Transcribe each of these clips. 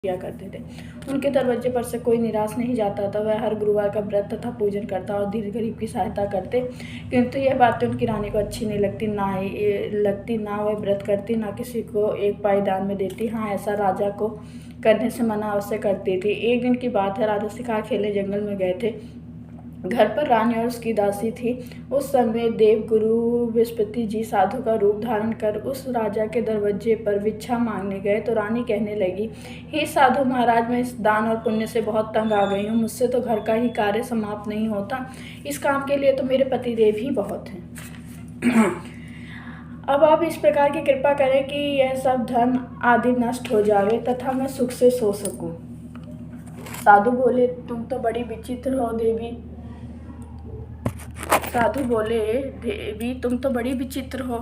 किया करते थे। उनके दरवाजे पर से कोई निराश नहीं जाता था। वह हर गुरुवार का व्रत तथा पूजन करता और धीरे गरीब की सहायता करते, किंतु यह बातें उनकी रानी को अच्छी नहीं लगती। ना वह व्रत करती, ना किसी को एक पाई दान में देती। हाँ, ऐसा राजा को करने से मना अवश्य करती थी। एक दिन की बात है, राजा शिकार खेलने जंगल में गए थे। घर पर रानी और उसकी दासी थी। उस समय देवगुरु बृहस्पति जी साधु का रूप धारण कर उस राजा के दरवाजे पर भिक्षा मांगने गए तो रानी कहने लगी, हे साधु महाराज, मैं इस दान और पुण्य से बहुत तंग आ गई हूँ। मुझसे तो घर का ही कार्य समाप्त नहीं होता। इस काम के लिए तो मेरे पतिदेव ही बहुत हैं। अब आप इस प्रकार की कृपा करें कि यह सब धन आदि नष्ट हो जावे तथा मैं सुख से सो सकूं। साधु बोले, तुम तो बड़ी विचित्र हो देवी। साधु बोले, देवी तुम तो बड़ी विचित्र हो।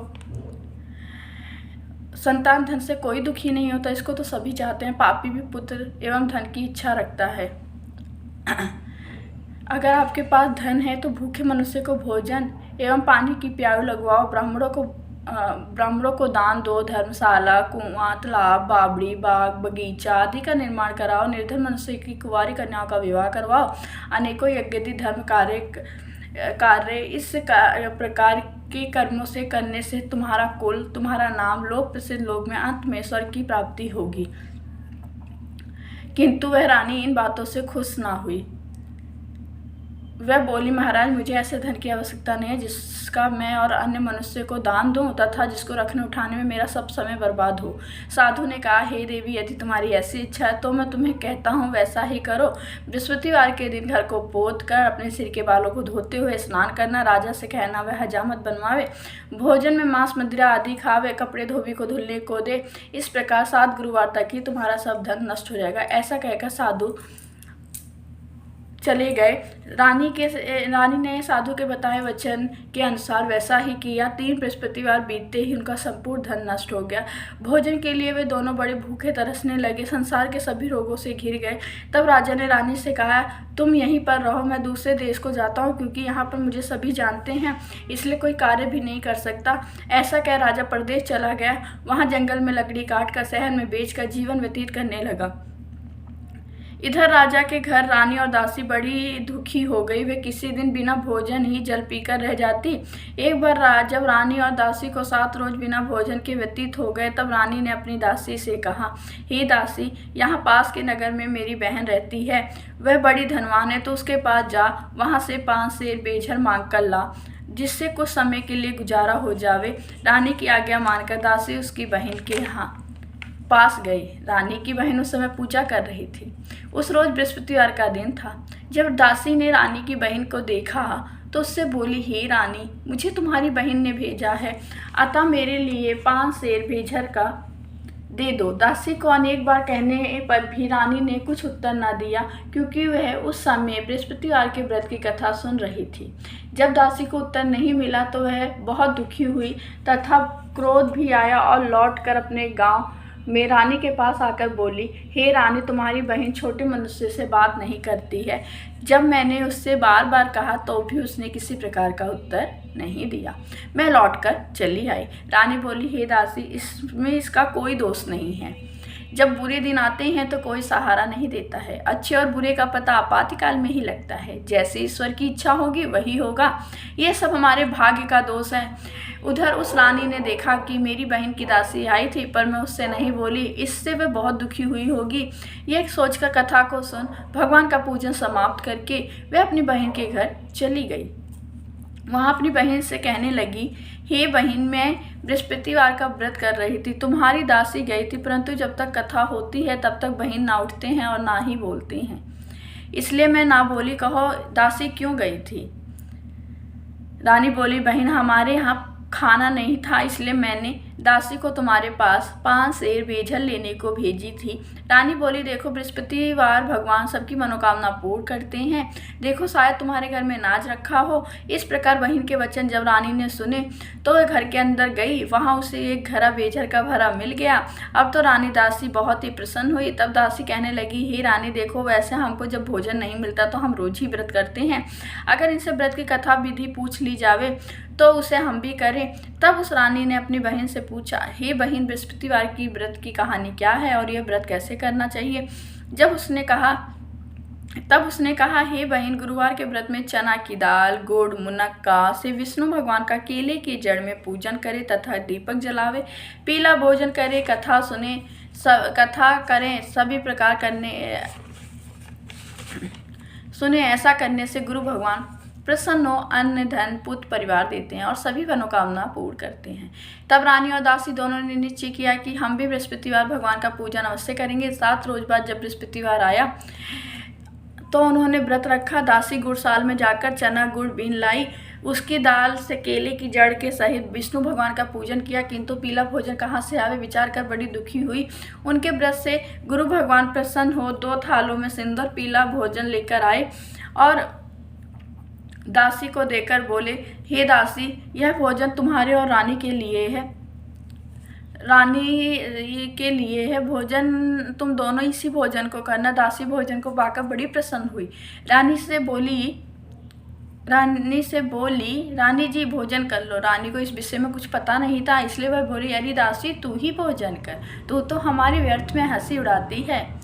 संतान धन से कोई दुखी नहीं होता, इसको तो सभी चाहते हैं। पापी भी पुत्र एवं धन की इच्छा रखता है। अगर आपके पास धन है तो भूखे मनुष्य को भोजन एवं पानी की प्याऊ लगवाओ। ब्राह्मणों को दान दो। धर्मशाला, कुआं, तालाब, बावड़ी, बाग, बगीचा आदि का निर्माण कराओ। निर्धन मनुष्य की कुंवारी कन्याओं का विवाह करवाओ। अनेकों यज्ञादि धर्म कार्य इस प्रकार के कर्मों से करने से तुम्हारा कुल, तुम्हारा नाम लोक प्रसिद्ध लोक में अंत में स्वर्ग की प्राप्ति होगी। किंतु वह रानी इन बातों से खुश ना हुई। वह बोली, महाराज, मुझे ऐसे धन की आवश्यकता नहीं है जिसका मैं और अन्य मनुष्य को दान दूं तथा जिसको रखने उठाने में मेरा सब समय बर्बाद हो। साधु ने कहा, हे देवी, यदि तुम्हारी ऐसी इच्छा है तो मैं तुम्हें कहता हूँ वैसा ही करो। बृहस्पतिवार के दिन घर को पोत कर अपने सिर के बालों को धोते हुए स्नान करना। राजा से कहना वह हजामत बनवावे। भोजन में मांस मदिरा आदि खावे। कपड़े धोबी को धुलने को दे। इस प्रकार 7 गुरुवार तक ही तुम्हारा सब धन नष्ट हो जाएगा। ऐसा कहकर साधु चले गए। रानी ने साधु के बताए वचन के अनुसार वैसा ही किया। 3 बृहस्पतिवार बीतते ही उनका संपूर्ण धन नष्ट हो गया। भोजन के लिए वे दोनों बड़े भूखे तरसने लगे। संसार के सभी रोगों से घिर गए। तब राजा ने रानी से कहा, तुम यहीं पर रहो, मैं दूसरे देश को जाता हूँ, क्योंकि यहाँ पर मुझे सभी जानते हैं, इसलिए कोई कार्य भी नहीं कर सकता। ऐसा कह राजा परदेश चला गया। वहाँ जंगल में लकड़ी काट कर शहर में बेचकर जीवन व्यतीत करने लगा। इधर राजा के घर रानी और दासी बड़ी दुखी हो गई। वे किसी दिन बिना भोजन ही जल पीकर रह जाती। एक बार जब रानी और दासी को 7 रोज बिना भोजन के व्यतीत हो गए, तब रानी ने अपनी दासी से कहा, हे दासी, यहाँ पास के नगर में मेरी बहन रहती है। वह बड़ी धनवान है, तो उसके पास जा, वहाँ से 5 सेर बेझर मांग कर ला, जिससे कुछ समय के लिए गुजारा हो जावे। रानी की आज्ञा मानकर दासी उसकी बहन के पास गई। रानी की बहन उस समय पूजा कर रही थी। उस रोज बृहस्पतिवार का दिन था। जब दासी ने रानी की बहन को देखा तो उससे बोली, हे रानी, मुझे तुम्हारी बहन ने भेजा है, अतः मेरे लिए 5 सेर बेझर का दे दो। दासी को अनेक बार कहने पर भी रानी ने कुछ उत्तर न दिया, क्योंकि वह उस समय बृहस्पतिवार के व्रत की कथा सुन रही थी। जब दासी को उत्तर नहीं मिला तो वह बहुत दुखी हुई तथा क्रोध भी आया और लौटकर अपने गांव में रानी के पास आकर बोली, हे रानी, तुम्हारी बहन छोटे मनुष्य से बात नहीं करती है। जब मैंने उससे बार बार कहा तो भी उसने किसी प्रकार का उत्तर नहीं दिया। मैं लौटकर चली आई। रानी बोली, हे दासी, इसमें इसका कोई दोष नहीं है। जब बुरे दिन आते हैं तो कोई सहारा नहीं देता है। अच्छे और बुरे का पता आपातकाल में ही लगता है। जैसे ईश्वर की इच्छा होगी वही होगा। ये सब हमारे भाग्य का दोष है। उधर उस रानी ने देखा कि मेरी बहन की दासी आई थी, पर मैं उससे नहीं बोली, इससे वह बहुत दुखी हुई होगी। यह सोचकर कथा को सुन भगवान का पूजन समाप्त करके वह अपनी बहन के घर चली गई। वहाँ अपनी बहन से कहने लगी, हे बहन, मैं बृहस्पतिवार का व्रत कर रही थी, तुम्हारी दासी गई थी, परंतु जब तक कथा होती है तब तक बहन ना उठते हैं और ना ही बोलती हैं, इसलिए मैं ना बोली। कहो, दासी क्यों गई थी? रानी बोली, बहन, हमारे यहाँ खाना नहीं था, इसलिए मैंने दासी को तुम्हारे पास 5 सेर बेझर लेने को भेजी थी। रानी बोली, देखो, बृहस्पतिवार भगवान सबकी मनोकामना पूर्ण करते हैं। देखो, शायद तुम्हारे घर में नाज रखा हो। इस प्रकार बहन के वचन जब रानी ने सुने तो वह घर के अंदर गई। वहाँ उसे एक घड़ा बेझर का भरा मिल गया। अब तो रानी दासी बहुत ही प्रसन्न हुई। तब दासी कहने लगी, हे रानी, देखो, वैसे हमको जब भोजन नहीं मिलता तो हम रोज ही व्रत करते हैं। अगर इनसे व्रत की कथा विधि पूछ ली जावे तो उसे हम भी करें। तब उस रानी ने अपनी बहन से पूछा, हे बहन, बृहस्पतिवार की व्रत की कहानी क्या है और यह व्रत कैसे करना चाहिए? तब उसने कहा, हे बहन, गुरुवार के व्रत में चना की दाल, गुड़, मुनक्का से विष्णु भगवान का केले की जड़ में पूजन करे तथा दीपक जलावे, पीला भोजन करे, कथा करें, सभी प्रकार करने सुने। ऐसा करने से गुरु भगवान प्रसन्न हो, अन्न, धन, पुत्र, परिवार देते हैं और सभी मनोकामना पूर्ण करते हैं। तब रानी और दासी दोनों ने निश्चय किया कि हम भी बृहस्पतिवार भगवान का पूजन अवश्य करेंगे। 7 रोज बाद जब बृहस्पतिवार आया तो उन्होंने व्रत रखा। दासी गुड़साल में जाकर चना गुड़ बीन लाई, उसकी दाल से केले की जड़ के सहित विष्णु भगवान का पूजन किया, किंतु पीला भोजन कहाँ से आवे विचार कर बड़ी दुखी हुई। उनके व्रत से गुरु भगवान प्रसन्न हो 2 थालों में सुंदर पीला भोजन लेकर आए और दासी को देकर बोले, हे दासी, यह भोजन तुम्हारे और रानी के लिए है। भोजन तुम दोनों इसी भोजन को करना। दासी भोजन को पाकर बड़ी प्रसन्न हुई। रानी से बोली, रानी जी भोजन कर लो। रानी को इस विषय में कुछ पता नहीं था, इसलिए वह बोली, अरे दासी, तू ही भोजन कर, तू तो हमारे व्यर्थ में हंसी उड़ाती है।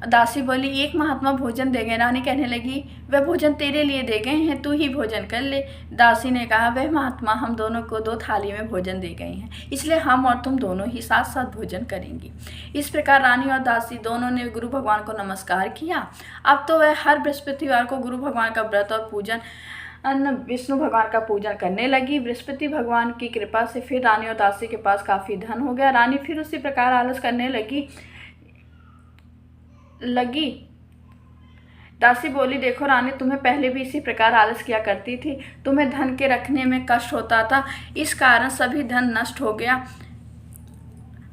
दासी बोली, एक महात्मा भोजन दे गए। रानी कहने लगी, वह भोजन तेरे लिए दे गए हैं, तू ही भोजन कर ले। दासी ने कहा, वह महात्मा हम दोनों को 2 थाली में भोजन दे गए हैं, इसलिए हम और तुम दोनों ही साथ साथ भोजन करेंगी। इस प्रकार रानी और दासी दोनों ने गुरु भगवान को नमस्कार किया। अब तो वह हर बृहस्पतिवार को गुरु भगवान का व्रत और पूजन विष्णु भगवान का पूजन करने लगी। बृहस्पति भगवान की कृपा से फिर रानी और दासी के पास काफ़ी धन हो गया। रानी फिर उसी प्रकार आलस करने लगी। दासी बोली, देखो रानी, तुम्हें पहले भी इसी प्रकार आलस किया करती थी। तुम्हें धन के रखने में कष्ट होता था, इस कारण सभी धन नष्ट हो गया।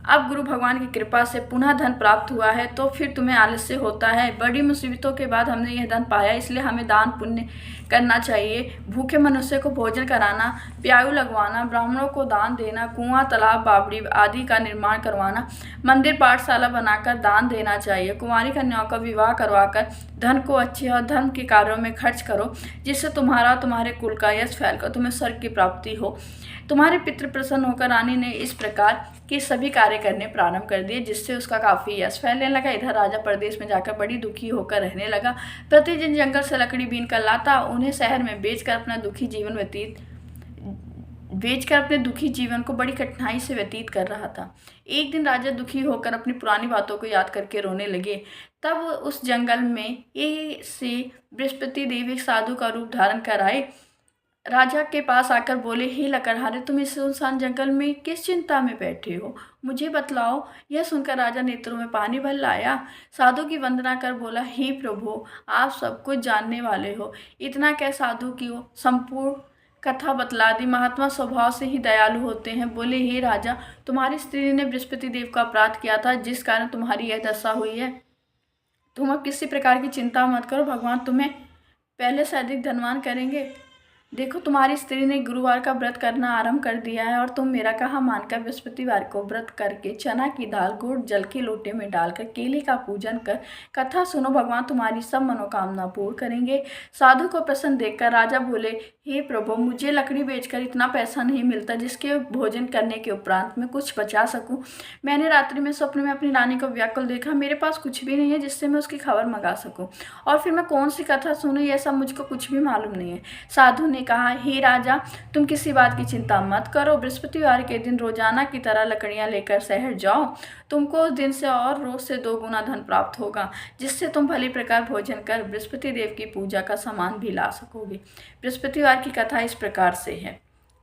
अब गुरु भगवान की कृपा से पुनः धन प्राप्त हुआ है, तो फिर तुम्हें आलस्य होता है। बड़ी मुसीबतों के बाद हमने यह धन पाया, इसलिए हमें दान पुण्य करना चाहिए। भूखे मनुष्य को भोजन कराना, प्याऊ लगवाना, ब्राह्मणों को दान देना, कुआं, तालाब, बावड़ी आदि का निर्माण करवाना, मंदिर, पाठशाला बनाकर दान देना चाहिए। कुंवारी कन्याओं का विवाह करवाकर धन को अच्छे और धर्म के कार्यों में खर्च करो, जिससे तुम्हारा तुम्हारे कुल का यश फैलकर तुम्हें स्वर्ग की प्राप्ति हो। तुम्हारे पितृ प्रसन्न होकर रानी ने इस प्रकार के सभी कार्य करने प्रारंभ कर दिए, जिससे उसका काफ़ी यश फैलने लगा। इधर राजा परदेश में जाकर बड़ी दुखी होकर रहने लगा। प्रतिदिन जंगल से लकड़ी बीन कर लाता, उन्हें शहर में बेचकर अपने दुखी जीवन को बड़ी कठिनाई से व्यतीत कर रहा था। एक दिन राजा दुखी होकर अपनी पुरानी बातों को याद करके रोने लगे। तब उस जंगल में से बृहस्पति देव एक साधु का रूप धारण कर आए। राजा के पास आकर बोले, हे लकड़हारे, तुम इस सुनसान जंगल में किस चिंता में बैठे हो, मुझे बतलाओ। यह सुनकर राजा नेत्रों में पानी भर लाया। साधु की वंदना कर बोला, हे प्रभु, आप सब कुछ जानने वाले हो। इतना क्या साधु की हो, संपूर्ण कथा बतला दी। महात्मा स्वभाव से ही दयालु होते हैं। बोले, हे राजा, तुम्हारी स्त्री ने बृहस्पति देव का अपराध किया था, जिस कारण तुम्हारी यह दशा हुई है। तुम अब किसी प्रकार की चिंता मत करो, भगवान तुम्हें पहले से अधिक धनवान करेंगे। देखो, तुम्हारी स्त्री ने गुरुवार का व्रत करना आरंभ कर दिया है और तुम मेरा कहा मानकर बृहस्पतिवार को व्रत करके चना की दाल, गुड़ जल के लोटे में डालकर केले का पूजन कर कथा सुनो, भगवान तुम्हारी सब मनोकामना पूर्ण करेंगे। साधु को प्रसन्न देखकर राजा बोले, हे प्रभु, मुझे लकड़ी बेचकर इतना पैसा नहीं मिलता जिसके भोजन करने के उपरांत मैं कुछ बचा सकूं। मैंने रात्रि में स्वप्न में अपनी रानी को व्याकुल देखा। मेरे पास कुछ भी नहीं है जिससे मैं उसकी खबर मंगा सकूं, और फिर मैं कौन सी कथा सुनूं, यह सब मुझको कुछ भी मालूम नहीं है। साधु ने कहा, हे राजा, तुम किसी बात की चिंता मत करो। बृहस्पतिवार के दिन रोजाना की तरह लकड़ियां लेकर शहर जाओ। तुमको उस दिन से और रोज से 2 गुना धन प्राप्त होगा, जिससे तुम भली प्रकार भोजन कर बृहस्पति देव की पूजा का सामान भी ला सकोगे। बृहस्पतिवार की कथा इस प्रकार से है।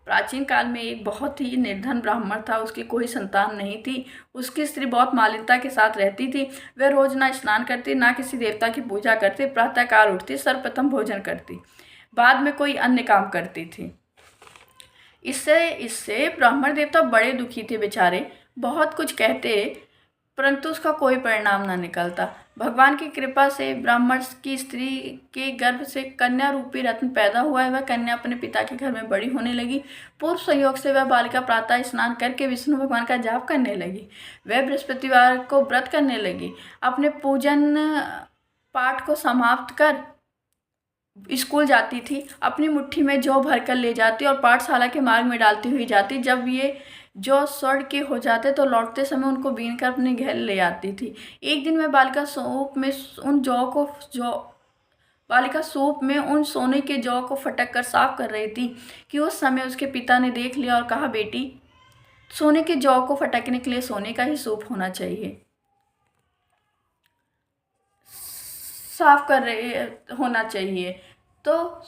प्राचीन काल में एक बहुत ही निर्धन ब्राह्मण था। उसकी कोई संतान नहीं थी। उसकी स्त्री बहुत मालिनता के साथ रहती थी। वह रोज ना स्नान करती, ना किसी देवता की पूजा करती। प्रातःकाल उठती, सर्वप्रथम भोजन करती, बाद में कोई अन्य काम करती थी। इससे ब्राह्मण देवता बड़े दुखी थे बेचारे। बहुत कुछ कहते, परंतु उसका कोई परिणाम ना निकलता। भगवान की कृपा से ब्राह्मण की स्त्री के गर्भ से कन्या रूपी रत्न पैदा हुआ है। वह कन्या अपने पिता के घर में बड़ी होने लगी। पूर्व संयोग से वह बालिका प्रातः स्नान करके विष्णु भगवान का जाप करने लगी। वह बृहस्पतिवार को व्रत करने लगी। अपने पूजन पाठ को समाप्त कर स्कूल जाती थी, अपनी मुट्ठी में जौ भरकर ले जाती और पाठशाला के मार्ग में डालती हुई जाती। जब ये जौ सड़ के हो जाते तो लौटते समय उनको बीन कर अपने घर ले आती थी। एक दिन मैं बालिका सूप में उन सोने के जौ को फटक कर साफ कर रही थी कि उस समय उसके पिता ने देख लिया और कहा, बेटी, सोने के जौ को फटकने के लिए सोने का ही सूप होना चाहिए, साफ कर रहे होना चाहिए। तो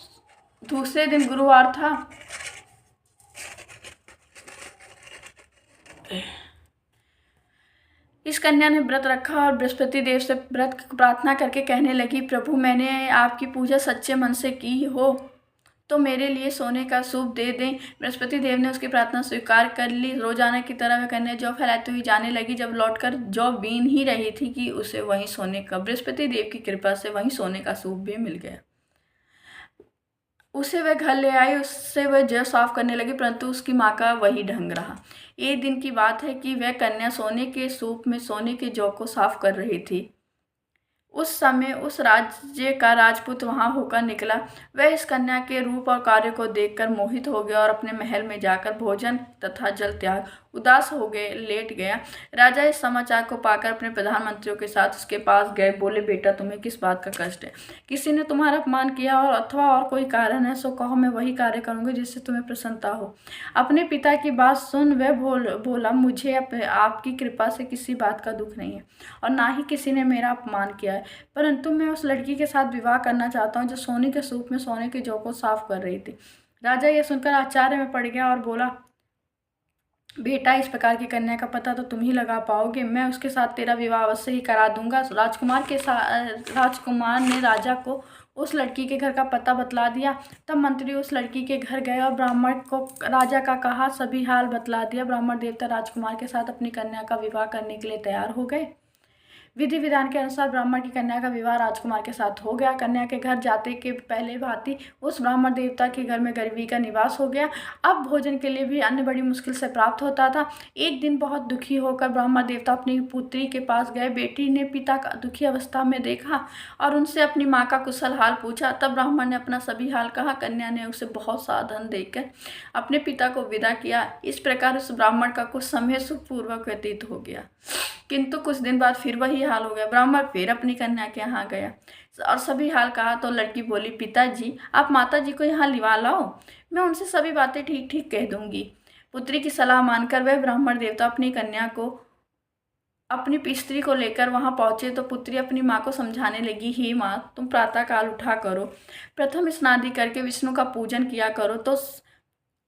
दूसरे दिन गुरुवार था। इस कन्या ने व्रत रखा और बृहस्पति देव से व्रत प्रार्थना करके कहने लगी, प्रभु, मैंने आपकी पूजा सच्चे मन से की हो तो मेरे लिए सोने का सूप दे दें। बृहस्पति देव ने उसकी प्रार्थना स्वीकार कर ली। रोजाना की तरह वह कन्या जौ फैलाती हुई जाने लगी। जब लौटकर जौ बीन ही रही थी कि उसे वहीं सोने का बृहस्पति देव की कृपा से वहीं सोने का सूप भी मिल गया। उसे वह घर ले आई, उससे वह जौ साफ करने लगी, परंतु उसकी माँ का वही ढंग रहा। एक दिन की बात है कि वह कन्या सोने के सूप में सोने के जौ को साफ कर रही थी। उस समय उस राज्य का राजपूत वहां होकर निकला। वह इस कन्या के रूप और कार्य को देखकर मोहित हो गया और अपने महल में जाकर भोजन तथा जल त्याग उदास हो गए, लेट गया। राजा इस समाचार को पाकर अपने प्रधानमंत्रियों के साथ उसके पास गए। बोले, बेटा, तुम्हें किस बात का कष्ट है? किसी ने तुम्हारा अपमान किया और अथवा और कोई कारण है, सो कहो, मैं वही कार्य करूंगी जिससे तुम्हें प्रसन्नता हो। अपने पिता की बात सुन वह बोला, मुझे आपकी कृपा से किसी बात का दुख नहीं है और ना ही किसी ने मेरा अपमान किया है, परंतु मैं उस लड़की के साथ विवाह करना चाहता हूँ जो सोने के सूप में सोने के जौ को साफ कर रही थी। राजा यह सुनकर आश्चर्य में पड़ गया और बोला, बेटा, इस प्रकार की कन्या का पता तो तुम ही लगा पाओगे। मैं उसके साथ तेरा विवाह अवश्य ही करा दूंगा। राजकुमार ने राजा को उस लड़की के घर का पता बतला दिया। तब मंत्री उस लड़की के घर गए और ब्राह्मण को राजा का कहा सभी हाल बतला दिया। ब्राह्मण देवता राजकुमार के साथ अपनी कन्या का विवाह करने के लिए तैयार हो गए। विधि विधान के अनुसार ब्राह्मण की कन्या का विवाह राजकुमार के साथ हो गया। कन्या के घर जाते के पहले भांति उस ब्राह्मण देवता के घर में गरीबी का निवास हो गया। अब भोजन के लिए भी अन्न बड़ी मुश्किल से प्राप्त होता था। एक दिन बहुत दुखी होकर ब्राह्मण देवता अपनी पुत्री के पास गए। बेटी ने पिता का दुखी अवस्था में देखा और उनसे अपनी माँ का कुशल हाल पूछा। तब ब्राह्मण ने अपना सभी हाल कहा। कन्या ने उसे बहुत सा धन देकर अपने पिता को विदा किया। इस प्रकार उस ब्राह्मण का कुछ समय सुखपूर्वक व्यतीत हो गया, किंतु कुछ दिन बाद फिर वही हाल हो गया। ब्राह्मण फिर अपनी कन्या के यहाँ गया और सभी हाल कहा तो लड़की बोली, पिताजी, आप माताजी को यहाँ लिवा लाओ, मैं उनसे सभी बातें ठीक ठीक कह दूंगी। पुत्री की सलाह मानकर वह ब्राह्मण देवता अपनी कन्या को अपनी स्त्री को लेकर वहां पहुंचे तो पुत्री अपनी माँ को समझाने लगी, ही माँ, तुम प्रातः काल उठा करो, प्रथम स्नादि करके विष्णु का पूजन किया करो तो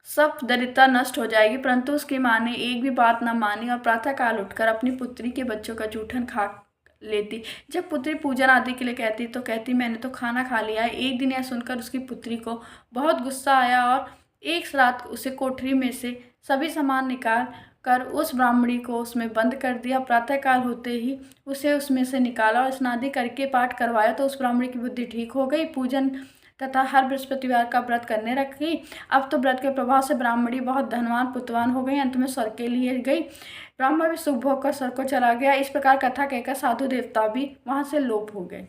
सब दरिद्रता नष्ट हो जाएगी। परंतु उसकी माँ ने एक भी बात न मानी और प्रातःकाल उठकर अपनी पुत्री के बच्चों का जूठन खा लेती। जब पुत्री पूजन आदि के लिए कहती तो कहती, मैंने तो खाना खा लिया है। एक दिन यह सुनकर उसकी पुत्री को बहुत गुस्सा आया और एक रात उसे कोठरी में से सभी सामान निकाल कर उस ब्राह्मणी को उसमें बंद कर दिया। प्रातःकाल होते ही उसे उसमें से निकाला और स्नादि करके पाठ करवाया तो उस ब्राह्मणी की बुद्धि ठीक हो गई। पूजन तथा हर बृहस्पतिवार का व्रत करने रखी। अब तो व्रत के प्रभाव से ब्राह्मणी बहुत धनवान पुतवान हो गई। अंत में स्वर्ग के लिए गई। ब्राह्मण भी सुख भोग कर स्वर्ग को चला गया। इस प्रकार कथा कहकर साधु देवता भी वहां से लोप हो गए।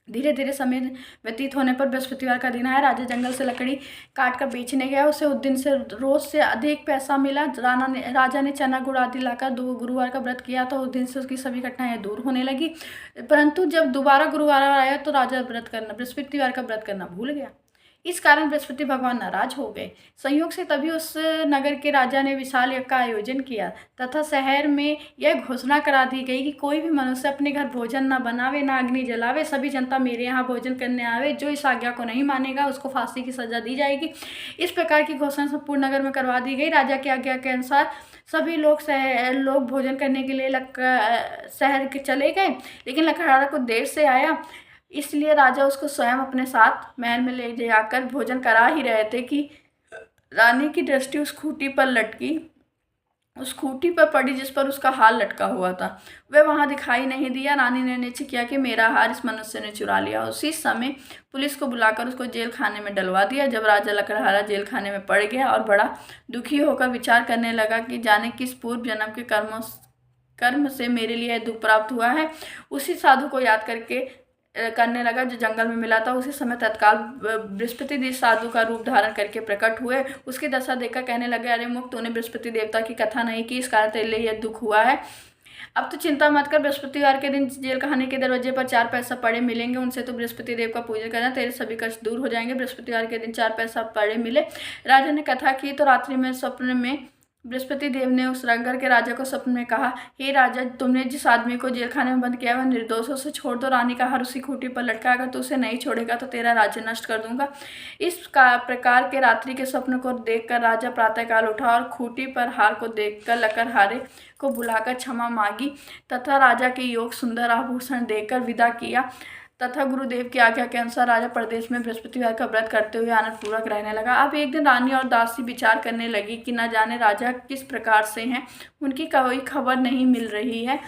धीरे धीरे समय व्यतीत होने पर बृहस्पतिवार का दिन आया। राजा जंगल से लकड़ी काट कर बेचने गया। उसे उस दिन से रोज से अधिक पैसा मिला। राजा ने चना गुड़ आदि लाकर दो गुरुवार का व्रत किया तो उस दिन से उसकी सभी कठिनाइयां दूर होने लगी। परंतु जब दोबारा गुरुवार आया तो राजा बृहस्पतिवार का व्रत करना भूल गया। इस कारण बृहस्पति भगवान नाराज हो गए। संयोग से तभी उस नगर के राजा ने विशाल यज्ञ का आयोजन किया तथा शहर में यह घोषणा करा दी गई कि कोई भी मनुष्य अपने घर भोजन न बनावे, न अग्नि जलावे, सभी जनता मेरे यहाँ भोजन करने आवे। जो इस आज्ञा को नहीं मानेगा उसको फांसी की सजा दी जाएगी। इस प्रकार की घोषणा संपूर्ण नगर में करवा दी गई। राजा की आज्ञा के अनुसार सभी लोग भोजन करने के लिए शहर के चले गए, लेकिन लकड़हारा को देर से आया, इसलिए राजा उसको स्वयं अपने साथ महल में ले जाकर भोजन करा ही रहे थे कि रानी की दृष्टि उस खूंटी पर लटकी, उस खूंटी पर पड़ी जिस पर उसका हार लटका हुआ था। वह वहां दिखाई नहीं दिया। रानी ने निश्चय किया कि मेरा हार इस मनुष्य ने चुरा लिया। उसी समय पुलिस को बुलाकर उसको जेल खाने में डलवा दिया। जब राजा लकड़हारा जेल खाने में पड़ गया और बड़ा दुखी होकर विचार करने लगा कि जाने किस पूर्व जन्म के कर्म से मेरे लिए दुख प्राप्त हुआ है, उसी साधु को याद करके करने लगा जो जंगल में मिला था। उसी समय तत्काल बृहस्पति देव साधु का रूप धारण करके प्रकट हुए। उसकी दशा देखकर कहने लगे, अरे मुक्त, तूने बृहस्पति देवता की कथा नहीं की, इस कारण तेरे लिए यह दुख हुआ है। अब तो चिंता मत कर, बृहस्पतिवार के दिन जेल खाने के दरवाजे पर 4 पैसा पड़े मिलेंगे, उनसे तो बृहस्पति देव का पूजन करना, तेरे सभी कष्ट दूर हो जाएंगे। बृहस्पतिवार के दिन 4 पैसा पड़े मिले। राजा ने कथा की तो रात्रि में स्वप्न में बृहस्पति देव ने उस रंगघर के राजा को स्वप्न में कहा, हे राजा, तुमने जिस आदमी को जेल खाने में बंद किया वह निर्दोष, उसे छोड़ दो। रानी का हार उसी खूंटी पर लटका, अगर तू उसे नहीं छोड़ेगा तो तेरा राज्य नष्ट कर दूंगा। इस प्रकार के रात्रि के स्वप्न को देखकर राजा प्रातःकाल उठा और खूंटी पर हार को देखकर लकड़हारे को बुलाकर क्षमा मांगी तथा राजा के योग सुंदर आभूषण देकर विदा किया तथा गुरुदेव की आज्ञा के अनुसार राजा प्रदेश में बृहस्पतिवार का व्रत करते हुए आनंद पूर्वक रहने लगा। अब एक दिन रानी और दासी विचार करने लगी कि न जाने राजा किस प्रकार से हैं, उनकी कोई खबर नहीं मिल रही है।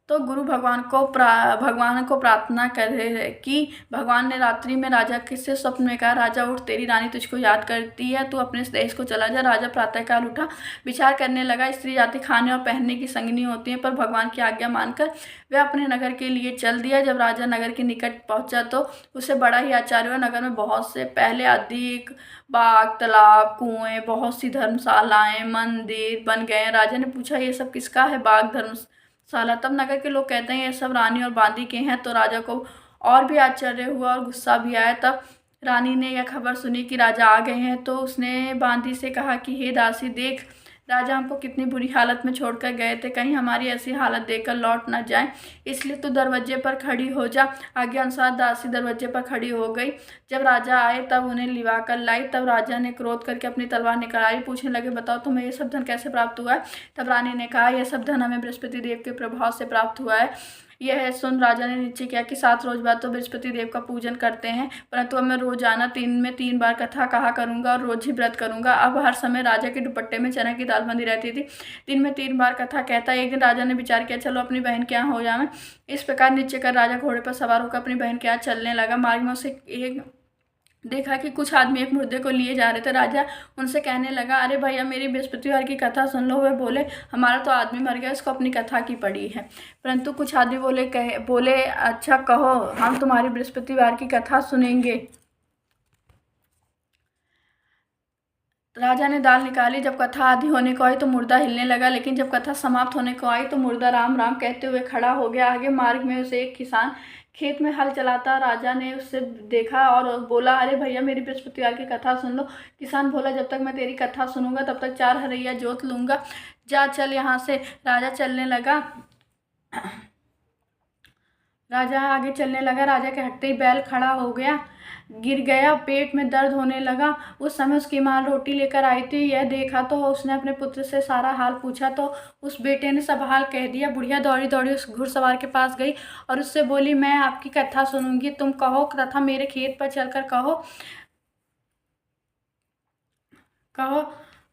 तो गुरु भगवान को प्रार्थना करे कि भगवान ने रात्रि में राजा किससे स्वप्न में कहा, राजा उठ, तेरी रानी तुझको याद करती है, तू अपने देश को चला जा। राजा प्रातःकाल उठा, विचार करने लगा, स्त्री जाति खाने और पहनने की संगिनी होती है, पर भगवान की आज्ञा मानकर वह अपने नगर के लिए चल दिया। जब राजा नगर के निकट पहुंचा तो उसे बड़ा ही आश्चर्य हुआ। नगर में बहुत से पहले अधिक बाग, तालाब, कुएं, बहुत सी धर्मशालाएं, मंदिर बन गए। राजा ने पूछा, ये सब किसका है, बाग, धर्मशाला? तब नगर के लोग कहते हैं, ये सब रानी और बांदी के हैं। तो राजा को और भी आश्चर्य हुआ और गुस्सा भी आया। तब रानी ने यह खबर सुनी कि राजा आ गए हैं तो उसने बांदी से कहा कि हे दासी, देख, राजा हमको कितनी बुरी हालत में छोड़कर गए थे, कहीं हमारी ऐसी हालत देखकर लौट न जाए, इसलिए तू दरवाजे पर खड़ी हो जा। आज्ञा अनुसार दासी दरवाजे पर खड़ी हो गई। जब राजा आए तब उन्हें लिवा कर लाई। तब राजा ने क्रोध करके अपनी तलवार निकाल आई। पूछने लगे, बताओ तुम्हें ये सब धन कैसे प्राप्त हुआ है? तब रानी ने कहा, यह सब धन हमें बृहस्पति देव के प्रभाव से प्राप्त हुआ है। यह सुन राजा ने निश्चय किया कि 7 रोज बाद तो बृहस्पति देव का पूजन करते हैं, परंतु अब मैं रोजाना 3 बार कथा कहा करूंगा और रोज ही व्रत करूंगा। अब हर समय राजा के दुपट्टे में चना की दाल बंधी रहती थी। दिन में 3 बार कथा कहता। एक दिन राजा ने विचार किया, चलो अपनी बहन के यहाँ हो जाए। इस प्रकार निश्चय कर राजा घोड़े पर सवार होकर अपनी बहन के यहाँ चलने लगा। मार्ग में उसे एक देखा कि कुछ आदमी एक मुर्दे को लिए जा रहे थे। राजा उनसे कहने लगा, अरे भैया, मेरी बृहस्पतिवार की कथा सुन लो। वे बोले, हमारा तो आदमी मर गया, इसको अपनी कथा की पड़ी है। परंतु कुछ आदमी बोले, अच्छा कहो, हम तुम्हारी बृहस्पतिवार की कथा सुनेंगे। राजा ने दाल निकाली। जब कथा आधी होने को आई तो मुर्दा हिलने लगा, लेकिन जब कथा समाप्त होने को आई तो मुर्दा राम राम कहते हुए खड़ा हो गया। आगे मार्ग में उसे एक किसान खेत में हल चलाता राजा ने उससे देखा और बोला, अरे भैया, मेरी बृहस्पतिवार की कथा सुन लो। किसान बोला, जब तक मैं तेरी कथा सुनूंगा तब तक 4 हरैया जोत लूंगा, जा चल यहाँ से। राजा चलने लगा। राजा आगे चलने लगा। राजा के हटते ही बैल खड़ा हो गया, गिर गया, पेट में दर्द होने लगा। उस समय उसकी माँ रोटी लेकर आई थी। यह देखा तो उसने अपने पुत्र से सारा हाल पूछा तो उस बेटे ने सब हाल कह दिया। बुढ़िया दौड़ी दौड़ी उस घुड़सवार के पास गई और उससे बोली, मैं आपकी कथा सुनूंगी, तुम कहो तथा मेरे खेत पर चलकर कहो।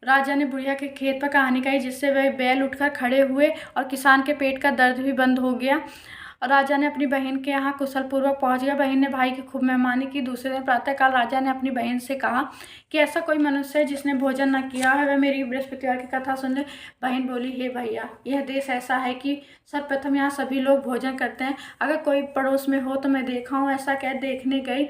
राजा ने बुढ़िया के खेत पर कहानी कही, जिससे वह बैल उठकर खड़े हुए और किसान के पेट का दर्द भी बंद हो गया। और राजा ने अपनी बहन के यहाँ कुशलपूर्वक पहुंच गया। बहन ने भाई की खूब मेहमानी की। दूसरे दिन प्रातःकाल राजा ने अपनी बहन से कहा कि ऐसा कोई मनुष्य है जिसने भोजन न किया है, वह मेरी बृहस्पतिवार की कथा सुन ले। बहन बोली, हे भैया, यह देश ऐसा है कि सर्वप्रथम यहाँ सभी लोग भोजन करते हैं। अगर कोई पड़ोस में हो तो मैं देखा हूँ। ऐसा कह देखने गई,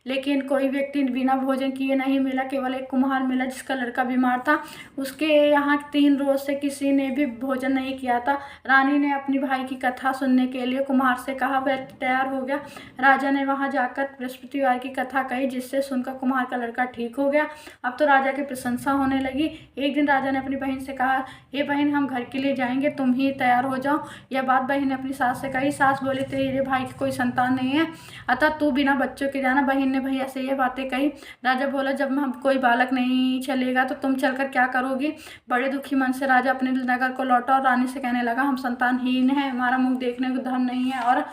लेकिन कोई व्यक्ति बिना भोजन किए नहीं मिला। केवल एक कुम्हार मिला जिसका लड़का बीमार था। उसके यहाँ 3 रोज से किसी ने भी भोजन नहीं किया था। रानी ने अपनी भाई की कथा सुनने के लिए कुम्हार से कहा। वह तैयार हो गया। राजा ने वहां जाकर बृहस्पतिवार की कथा कही, जिससे सुनकर कुम्हार का लड़का ठीक हो गया। अब तो राजा की प्रशंसा होने लगी। एक दिन राजा ने अपनी बहन से कहा, हे बहन, हम घर के लिए जाएंगे, तुम ही तैयार हो जाओ। यह बात बहन ने अपनी सास से कही। सास बोली, तेरे भाई की कोई संतान नहीं है, अतः तू बिना बच्चों के जाना। बहन ने भैया से यह बातें कही। राजा बोला, जब हम कोई बालक नहीं चलेगा तो तुम चलकर क्या करोगी? बड़े दुखी मन से राजा अपने नगर को लौटा और रानी से कहने लगा, हम संतानहीन हैं, हमारा मुख देखने को धन नहीं है और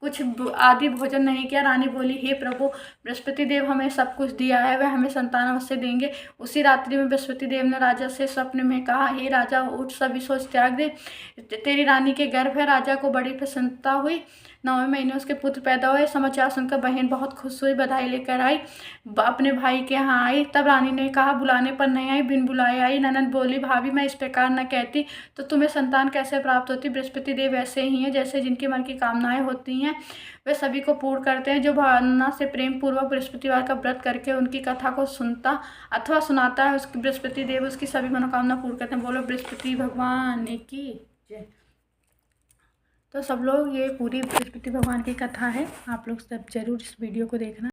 कुछ आदि भोजन नहीं किया। रानी बोली, हे प्रभु, बृहस्पति देव हमें सब कुछ दिया है, वह हमें संतान अवश्य देंगे। उसी रात्रि में बृहस्पति देव ने राजा से स्वप्न में कहा, हे राजा, उठ, सभी सोच त्याग दे, तेरी रानी के गर्भ है। राजा को बड़ी प्रसन्नता हुई। 9वें महीने उसके पुत्र पैदा हुए। समाचार सुनकर बहन बहुत खुश हुई, बधाई लेकर आई, अपने भाई के यहाँ आई। तब रानी ने कहा, बुलाने पर नहीं आई, बिन बुलाए आई। ननद बोली, भाभी, मैं इस प्रकार न कहती तो तुम्हें संतान कैसे प्राप्त होती? बृहस्पति देव ऐसे ही हैं जैसे जिनके मन की कामनाएं होती हैं। हैं वे सभी को पूर्ण करते हैं। जो भावना से प्रेम पूर्वक बृहस्पतिवार का व्रत करके उनकी कथा को सुनता अथवा सुनाता है, उसकी बृहस्पति देव उसकी सभी मनोकामना पूर्ण करते हैं। बोलो बृहस्पति भगवान की जय। तो सब लोग, ये पूरी बृहस्पति भगवान की कथा है, आप लोग सब जरूर इस वीडियो को देखना।